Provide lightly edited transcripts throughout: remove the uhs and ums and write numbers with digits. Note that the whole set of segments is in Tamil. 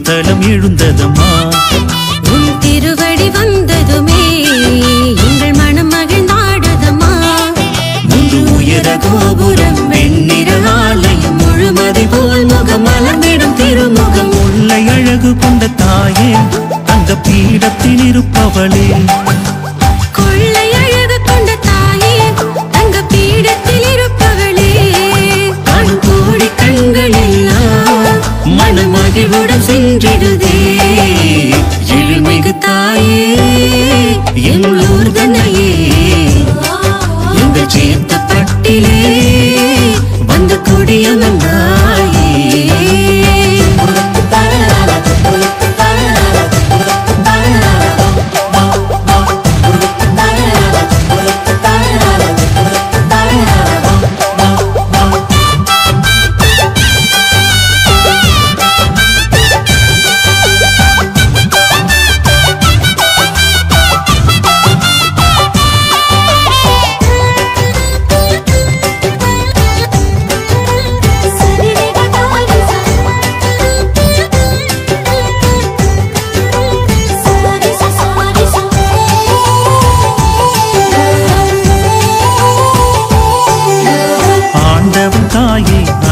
திருத்தலம் எழுந்ததம்மா. உன் திருவடி வந்ததுமே எங்கள் மனம் மகிழ்ந்தாடுதம்மா. முழு உயர கோபுரம் வெண்ணிற ஆலயம் முழுமதி போல் முகம் மலர்ந்திடும் திருமுகம். உள்ளை அழகு கொண்ட தாயே தங்க பீடத்தில் இருப்பவளே. கொள்ளை அழகு கொண்ட தாயே தங்க பீடத்தில் இருப்பவளே. கண் கோடி கண்கள் எல்லாம் மனமகிழ்வுடன் சென்றிடுதே. எழுமிகு தாயே எங்களூர் தன்னையே எங்கள் சேர்த்த பட்டிலே வந்த கொடியமந்தாயே.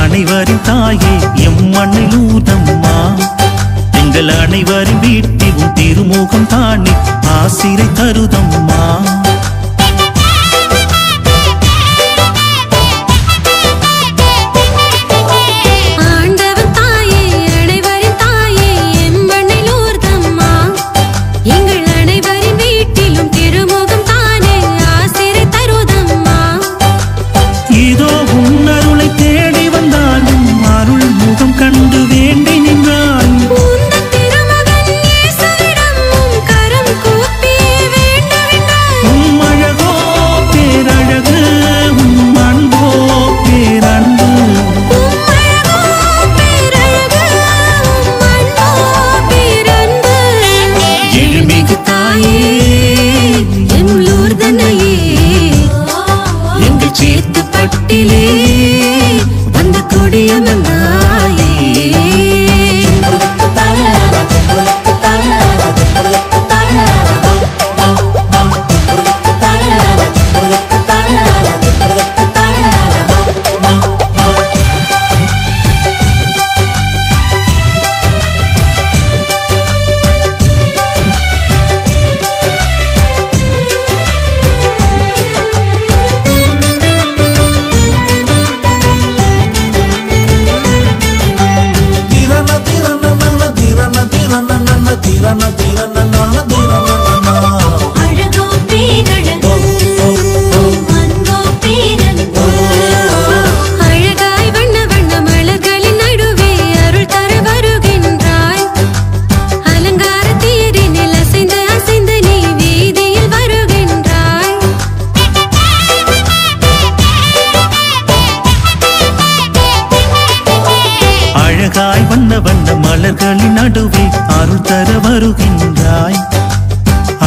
அனைவரின் தாயே எம் மண்ணில் ஊதம்மா. எங்கள் அனைவரின் வீட்டில் திருமுகம் தானே ஆசிரை தருதம்மா. ஆண்டவன் தாயே அனைவரின் தாயே எம் மண்ணில் ஊர்தம்மா. எங்கள் அனைவரின் வீட்டிலும் திருமுகம் தானே ஆசிரை தருதம்மா. இதோ உன்னருளை தேடி வந்தாலும் அருள் முகம் கண்டு வேண்டி நின்றால் அழகோ பேரழகு அன்போ பேரன்பு. எழுமிகு தாயே எங்களூர் தன்னையே எங்கள் சேர்த்து பட்டிலே வந்த கொடியமந்தாயே. அழகாய் வண்ண வண்ண மலர்களின் நடுவே அருள் தர வருகின்றாய். அலங்கார தேரினில் அசைந்து அசைந்து நீ வீதியில் வருகின்றாய். அழகாய் வண்ண வண்ண மலர்களின் நடுவே அருள் தர வருகின்றாய்.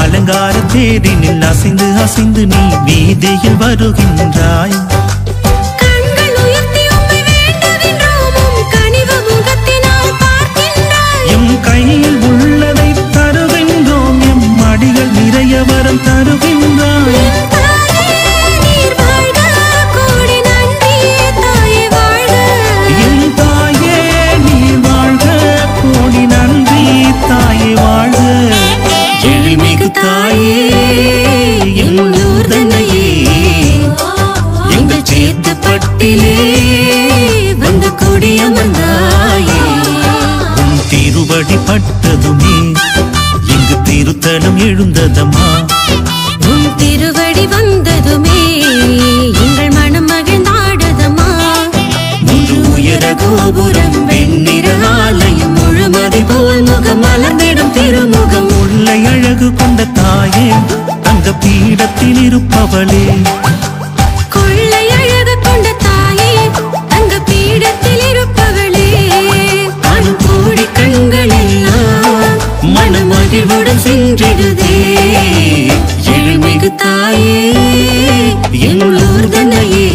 அலங்கார தேரினில் அசைந்து அசைந்து நீ வீதியில் வருகின்றாய். கண்கள் உயர்த்தி உம்மை வேண்டுகின்றோம், உம் கனிவு முகத்தினால் பார்க்கின்றாய். எம் கையில் உள்ளதை தருகின்றோம், எம் மடிகள் நிறைய வரம் தருகின்றாய். என் தாயே நீர் வாழ்க, கோடி நன்றி தாயே வாழ்க. என் தாயே நீ வாழ்க, கோடி நன்றி தாயே வாழ்க. எழுமிகு தாயே எங்களூர் தன்னையே எங்கள் சேர்த்த பட்டிலே வந்த கொடியமந்தாயே. உன் திருவடி பட்டதுமே எங்கு திருத்தலம் எழுந்ததம்மா. உன் திருவடி வந்ததுமே எங்கள் மனம் மகிழ்ந்தாடுதம்மா. முழு உயர கோபுரம் வெண்ணிற ஆலயம் முழுமதி போல் முகம் மலர்ந்திடும் திருமுகம். உள்ளை அழகு கொண்ட தாயே தங்க பீடத்தில் இருப்பவளே. கொள்ளை அழகு கொண்ட தாயே தங்க பீடத்தில் இருப்பவளே. கண் கோடி கண்கள் எல்லாம் மனமகிழ்வுடன் சென்றிடுதே. எழுமிகு தாயே எங்களூர் தன்னையே